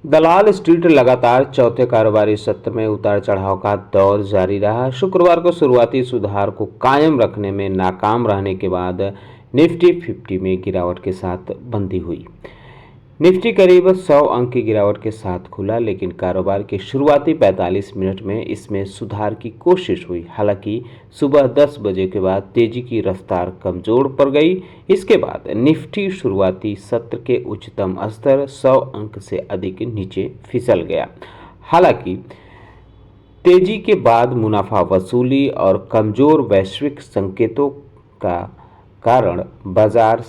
दलाल street लगातार चौथे कारोबारी सत्र में उतार चढ़ाव का दौर जारी रहा। शुक्रवार को शुरुआती सुधार को कायम रखने में नाकाम रहने के बाद निफ्टी 50 में गिरावट के साथ बंदी हुई। निफ्टी करीब 100 अंक की गिरावट के साथ खुला, लेकिन कारोबार के शुरुआती 45 मिनट में इसमें सुधार की कोशिश हुई। हालांकि सुबह 10 बजे के बाद तेजी की रफ्तार कमजोर पड़ गई। इसके बाद निफ्टी शुरुआती सत्र के उच्चतम स्तर 100 अंक से अधिक नीचे फिसल गया। हालांकि तेजी के बाद मुनाफा वसूली और कमजोर वैश्विक संकेतों का कारण बाजार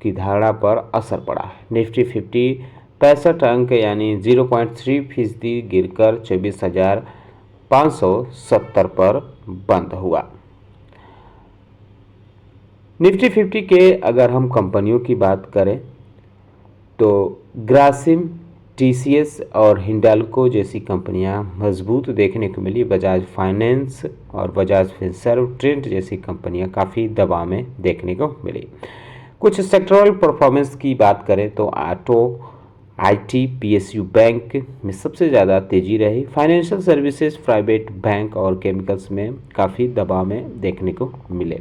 की धारणा पर असर पड़ा। निफ्टी 50 65 अंक यानी 0.3% गिरकर 24,570 पर बंद हुआ। निफ्टी 50 के अगर हम कंपनियों की बात करें तो ग्रासिम, टीसीएस और हिंडाल्को जैसी कंपनियां मजबूत देखने को मिली। बजाज फाइनेंस और बजाज फिनसर्व, ट्रेंट जैसी कंपनियां काफ़ी दबाव में देखने को मिली। कुछ सेक्टरल परफॉर्मेंस की बात करें तो ऑटो, आईटी, पीएसयू बैंक में सबसे ज़्यादा तेजी रही। फाइनेंशियल सर्विसेज, प्राइवेट बैंक और केमिकल्स में काफ़ी दबाव में देखने को मिले।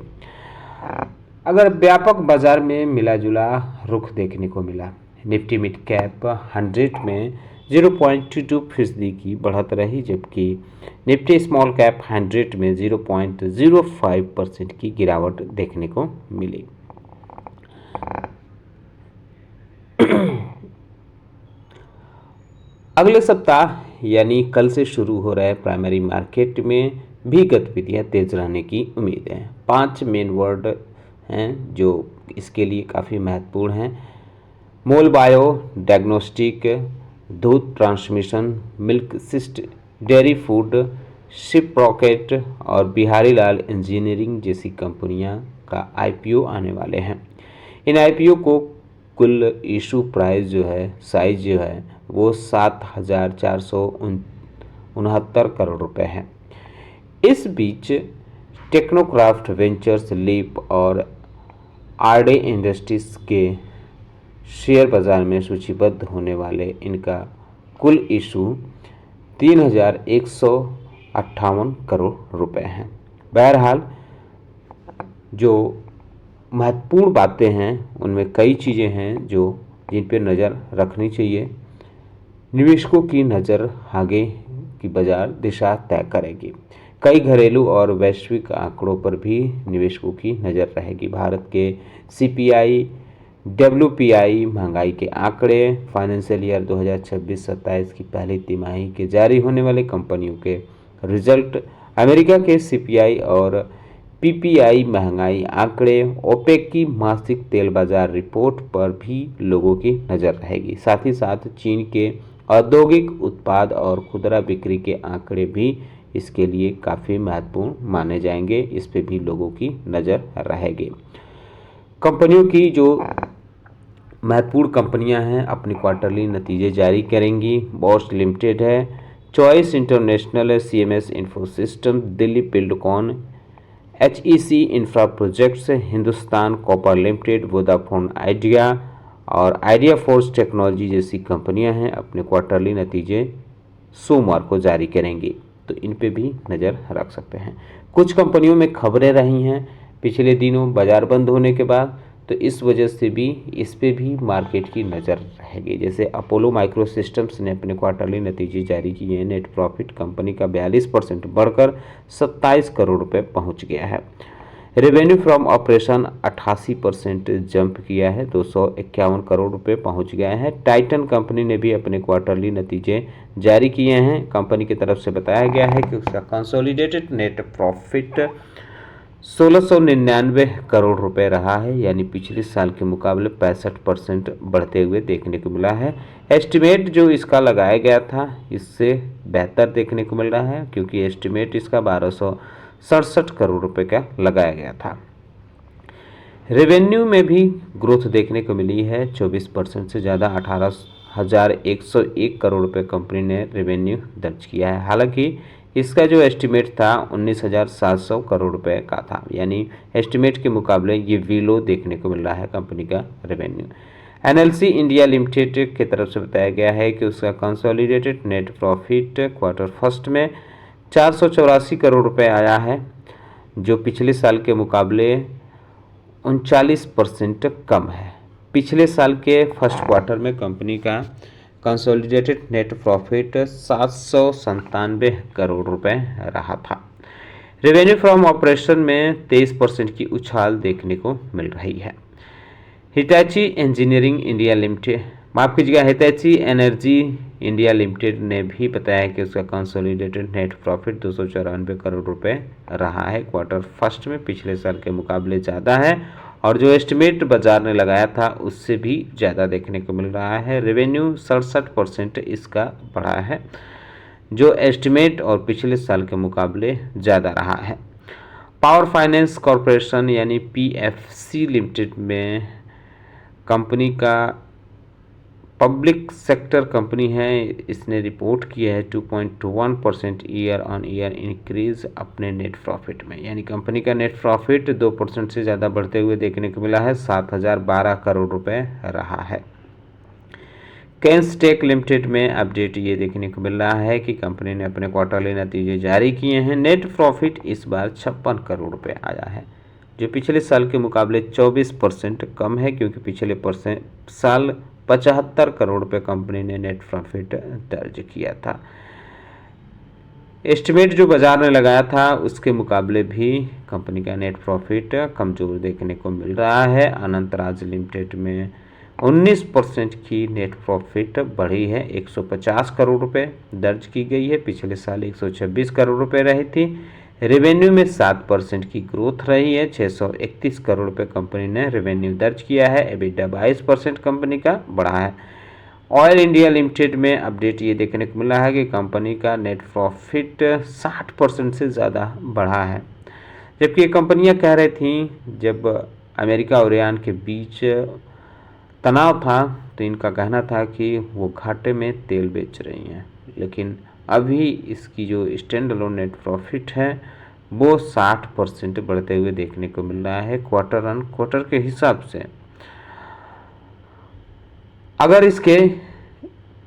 अगर व्यापक बाजार में मिला जुला रुख देखने को मिला। निफ्टी मिड कैप 100 में 0.22% की बढ़त रही, जबकि निफ्टी स्मॉल कैप 100 में 0.05% की गिरावट देखने को मिली। अगले सप्ताह यानी कल से शुरू हो रहे प्राइमरी मार्केट में भी गतिविधियां तेज रहने की उम्मीद है। 5 मेन वर्ड हैं जो इसके लिए काफ़ी महत्वपूर्ण हैं: मोल बायो, डायग्नोस्टिक, दूध transmission, milk cyst, dairy food, ship rocket और बिहारी लाल इंजीनियरिंग जैसी कंपनियां का आईपीओ आने वाले हैं। इन आईपीओ को कुल इशू प्राइस साइज वो 7,469 करोड़ रुपए है। इस बीच टेक्नोक्राफ्ट वेंचर्स, लीप और आरडे इंडस्ट्रीज के शेयर बाजार में सूचीबद्ध होने वाले इनका कुल इशू 3,158 करोड़ रुपए हैं। बहरहाल जो महत्वपूर्ण बातें हैं उनमें कई चीज़ें हैं जिन पर नज़र रखनी चाहिए। निवेशकों की नज़र आगे की बाजार दिशा तय करेगी। कई घरेलू और वैश्विक आंकड़ों पर भी निवेशकों की नज़र रहेगी। भारत के सीपीआई, डब्ल्यूपीआई, महंगाई के आंकड़े, फाइनेंशियल ईयर 2026-27 की पहली तिमाही के जारी होने वाले कंपनियों के रिजल्ट, अमेरिका के सीपीआई और पीपीआई महंगाई आंकड़े, ओपेक की मासिक तेल बाजार रिपोर्ट पर भी लोगों की नज़र रहेगी। साथ ही साथ चीन के औद्योगिक उत्पाद और खुदरा बिक्री के आंकड़े भी इसके लिए काफ़ी महत्वपूर्ण माने जाएंगे। इस पे भी लोगों की नज़र रहेगी। कंपनियों की जो महत्वपूर्ण कंपनियां हैं अपनी क्वार्टरली नतीजे जारी करेंगी। बॉश लिमिटेड है, चॉइस इंटरनेशनल है, CMS info system, Delhi Buildcon, HEC infra projects, Hindustan copper limited, Vodafone idea और आइडिया फोर्स टेक्नोलॉजी जैसी कंपनियां हैं अपने क्वार्टरली नतीजे सोमवार को जारी करेंगी, तो इन पे भी नज़र रख सकते हैं। कुछ कंपनियों में खबरें रही हैं पिछले दिनों बाजार बंद होने के बाद, तो इस वजह से भी इस पे भी मार्केट की नज़र रहेगी। जैसे अपोलो माइक्रो सिस्टम्स ने अपने क्वार्टरली नतीजे जारी किए हैं। नेट प्रॉफिट कंपनी का 42% बढ़कर 27 करोड़ रुपए पहुंच गया है। रेवेन्यू फ्रॉम ऑपरेशन 88% जंप किया है, 251 करोड़ रुपए पहुंच गया है। टाइटन कंपनी ने भी अपने क्वार्टरली नतीजे जारी किए हैं। कंपनी की तरफ से बताया गया है कि उसका कंसोलिडेटेड नेट प्रॉफिट 1699 करोड़ रुपए रहा है, यानी पिछले साल के मुकाबले 65% बढ़ते हुए देखने को मिला है। एस्टिमेट जो इसका लगाया गया था इससे बेहतर देखने को मिल रहा है, क्योंकि एस्टिमेट इसका 1267 करोड़ रुपए का लगाया गया था। रेवेन्यू में भी ग्रोथ देखने को मिली है, 24% से ज़्यादा 18,101 करोड़ रुपए कंपनी ने रेवेन्यू दर्ज किया है। हालांकि इसका जो एस्टिमेट था 19,700 करोड़ रुपए का था, यानी एस्टिमेट के मुकाबले ये विलो देखने को मिल रहा है कंपनी का रेवेन्यू। एनएलसी इंडिया लिमिटेड की तरफ से बताया गया है कि उसका consolidated net profit quarter first में 484 करोड़ रुपए आया है, जो पिछले साल के मुकाबले 39% कम है। पिछले साल के फर्स्ट क्वार्टर में कंपनी का कंसोलिडेटेड नेट प्रॉफिट 797 करोड़ रुपए रहा था। रेवेन्यू फ्रॉम ऑपरेशन में 23% की उछाल देखने को मिल रही है। हिताची इंजीनियरिंग इंडिया लिमिटेड, माफ कीजिएगा, हिताची एनर्जी इंडिया लिमिटेड ने भी बताया कि उसका कंसोलिडेटेड नेट प्रॉफिट 294 करोड़ रुपए रहा है। क्वार्टर फर्स्ट में पिछले साल के मुकाबले ज़्यादा है और जो एस्टिमेट बाजार ने लगाया था उससे भी ज़्यादा देखने को मिल रहा है। रेवेन्यू 67% इसका बढ़ा है, जो एस्टिमेट और पिछले साल के मुकाबले ज़्यादा रहा है। पावर फाइनेंस कॉरपोरेशन यानी पीएफसी लिमिटेड में कंपनी का पब्लिक सेक्टर कंपनी है, इसने रिपोर्ट किया है 2.1% ईयर ऑन ईयर इंक्रीज अपने नेट प्रॉफिट में, यानी कंपनी का नेट प्रॉफिट 2% से ज़्यादा बढ़ते हुए देखने को मिला है, 7012 करोड़ रुपए रहा है। कैंसटेक लिमिटेड में अपडेट ये देखने को मिल रहा है कि कंपनी ने अपने क्वार्टरली नतीजे जारी किए हैं। नेट प्रॉफिट इस बार 56 करोड़ रुपए आया है, जो पिछले साल के मुकाबले 24% कम है, क्योंकि पिछले साल 75 करोड़ रुपए कंपनी ने नेट प्रॉफिट दर्ज किया था। एस्टिमेट जो बाजार ने लगाया था उसके मुकाबले भी कंपनी का नेट प्रॉफिट कमज़ोर देखने को मिल रहा है। अनंतराज लिमिटेड में 19% की नेट प्रॉफिट बढ़ी है, 150 करोड़ रुपए दर्ज की गई है, पिछले साल 126 करोड़ रुपए रही थी। रेवेन्यू में 7% की ग्रोथ रही है, 631 करोड़ रुपए कंपनी ने रेवेन्यू दर्ज किया है। एबिटा 22% कंपनी का बढ़ा है। ऑयल इंडिया लिमिटेड में अपडेट ये देखने को मिला है कि कंपनी का नेट प्रॉफिट 60% से ज़्यादा बढ़ा है, जबकि ये कंपनियां कह रही थी जब अमेरिका और ईरान के बीच तनाव था तो इनका कहना था कि वो घाटे में तेल बेच रही हैं, लेकिन अभी इसकी जो स्टैंड अलोन नेट प्रॉफिट है वो 60% बढ़ते हुए देखने को मिल रहा है क्वार्टर ऑन क्वार्टर के हिसाब से। अगर इसके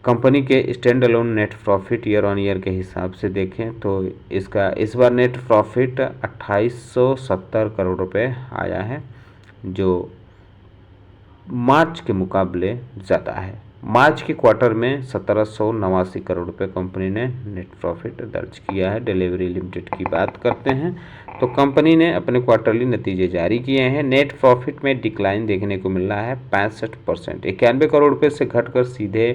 कंपनी के stand alone net profit year on year के हिसाब से देखें तो इसका इस बार नेट प्रॉफिट 2870 करोड़ रुपए आया है, जो मार्च के मुकाबले ज़्यादा है। मार्च के क्वार्टर में 1789 करोड़ रुपए कंपनी ने नेट प्रॉफिट दर्ज किया है। डिलीवरी लिमिटेड की बात करते हैं तो कंपनी ने अपने क्वार्टरली नतीजे जारी किए हैं। नेट प्रॉफिट में डिक्लाइन देखने को मिल रहा है 65%, 91 करोड़ रुपए से घटकर सीधे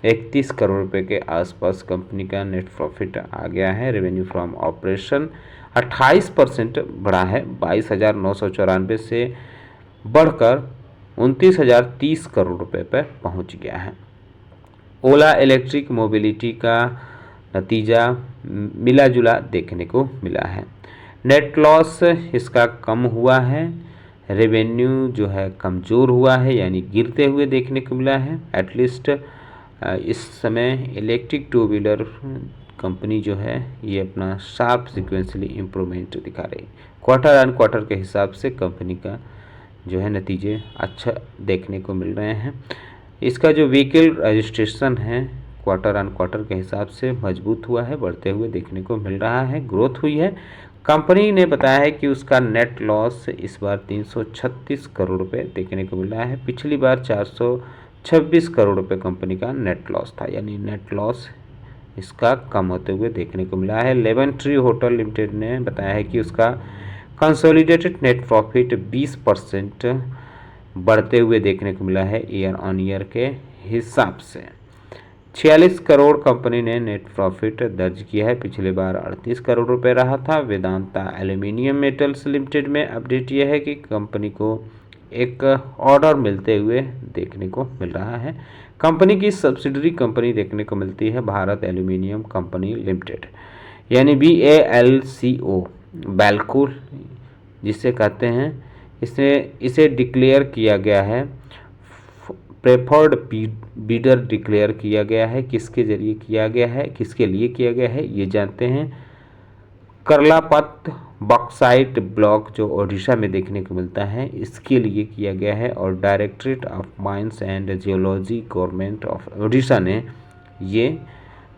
31 करोड़ रुपए के आसपास कंपनी का नेट प्रॉफिट आ गया है। रेवेन्यू फ्रॉम ऑपरेशन 28% बढ़ा है, 22,994 से बढ़कर 29,030 करोड़ रुपए पर पहुंच गया है। ओला इलेक्ट्रिक मोबिलिटी का नतीजा मिला जुला देखने को मिला है। नेट लॉस इसका कम हुआ है, रेवेन्यू जो है कमज़ोर हुआ है, यानी गिरते हुए देखने को मिला है। एटलीस्ट इस समय इलेक्ट्रिक टू व्हीलर कंपनी जो है ये अपना शार्प सिक्वेंसली इम्प्रूवमेंट दिखा रही है। क्वार्टर ऑन क्वार्टर के हिसाब से कंपनी का जो है नतीजे अच्छा देखने को मिल रहे हैं। इसका जो व्हीकल रजिस्ट्रेशन है क्वार्टर ऑन क्वार्टर के हिसाब से मजबूत हुआ है, बढ़ते हुए देखने को मिल रहा है, ग्रोथ हुई है। कंपनी ने बताया है कि उसका नेट लॉस इस बार 336 करोड़ रुपए देखने को मिला है, पिछली बार 426 करोड़ रुपए कंपनी का नेट लॉस था, यानी नेट लॉस इसका कम होते हुए देखने को मिला है। लेमन ट्री होटल लिमिटेड ने बताया है कि उसका कंसोलिडेटेड नेट प्रॉफिट 20% बढ़ते हुए देखने को मिला है ईयर ऑन ईयर के हिसाब से। 46 करोड़ कंपनी ने नेट प्रॉफिट दर्ज किया है, पिछले बार 38 करोड़ रुपए रहा था। वेदांता एल्यूमिनियम मेटल्स लिमिटेड में अपडेट यह है कि कंपनी को एक ऑर्डर मिलते हुए देखने को मिल रहा है। कंपनी की सब्सिडरी कंपनी देखने को मिलती है भारत एल्यूमिनियम कंपनी लिमिटेड, यानी BALCO, बैल्को जिसे कहते हैं, इसे डिक्लेयर किया गया है, प्रेफर्ड बीडर डिक्लेयर किया गया है। किसके जरिए किया गया है, किसके लिए किया गया है, ये जानते हैं। करलापत बॉक्साइट ब्लॉक जो ओडिशा में देखने को मिलता है, इसके लिए किया गया है। और directorate of mines and geology government of Odisha ने ये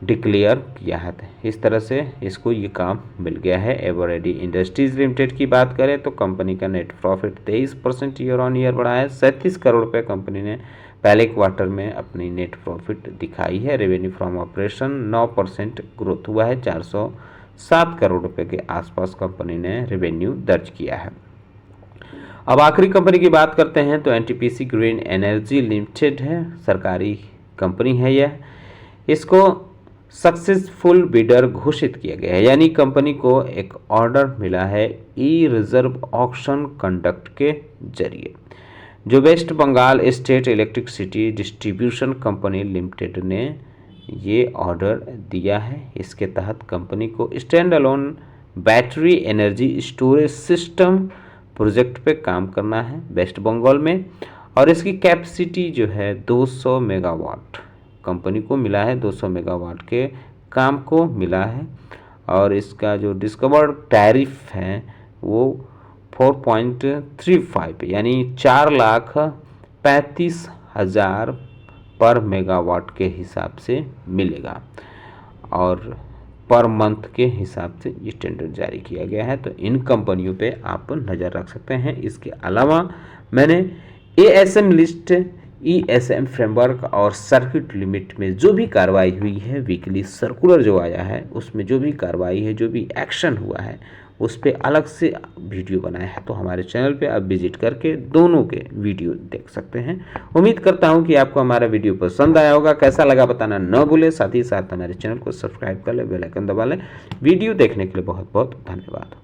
डिक्लेयर किया है। इस तरह से इसको ये काम मिल गया है। एवरेडी इंडस्ट्रीज लिमिटेड की बात करें तो कंपनी का net profit 23% year on year बढ़ा है। 37 करोड़ रुपये कंपनी ने पहले क्वार्टर में अपनी नेट प्रॉफिट दिखाई है। रेवेन्यू फ्रॉम ऑपरेशन 9% ग्रोथ हुआ है। 407 करोड़ रुपये के आसपास कंपनी ने रेवेन्यू दर्ज किया है। अब आखिरी कंपनी की बात करते हैं तो एनटीपीसी ग्रीन एनर्जी लिमिटेड है, सरकारी कंपनी है यह। इसको सक्सेसफुल बिडर घोषित किया गया है, यानी कंपनी को एक ऑर्डर मिला है ई रिजर्व ऑक्शन कंडक्ट के जरिए, जो West Bengal State Electricity Distribution Company Limited ने ये ऑर्डर दिया है। इसके तहत कंपनी को standalone battery energy storage system project पे काम करना है वेस्ट बंगाल में, और इसकी कैपेसिटी जो है 200 मेगावाट कंपनी को मिला है। 200 मेगावाट के काम को मिला है। और इसका जो डिस्कवर्ड टैरिफ है वो 4.35 यानी 4,35,000 पर मेगावाट के हिसाब से मिलेगा, और पर मंथ के हिसाब से ये टेंडर जारी किया गया है। तो इन कंपनियों पे आप नज़र रख सकते हैं। इसके अलावा मैंने एएसएम लिस्ट, ईएसएम फ्रेमवर्क और सर्किट लिमिट में जो भी कार्रवाई हुई है, वीकली सर्कुलर जो आया है उसमें जो भी कार्रवाई है, जो भी एक्शन हुआ है, उस पर अलग से वीडियो बनाया है। तो हमारे चैनल पे आप विजिट करके दोनों के वीडियो देख सकते हैं। उम्मीद करता हूं कि आपको हमारा वीडियो पसंद आया होगा। कैसा लगा बताना न भूलें। साथ ही साथ हमारे चैनल को सब्सक्राइब कर लें, बेल आइकन दबा लें। वीडियो देखने के लिए बहुत बहुत धन्यवाद।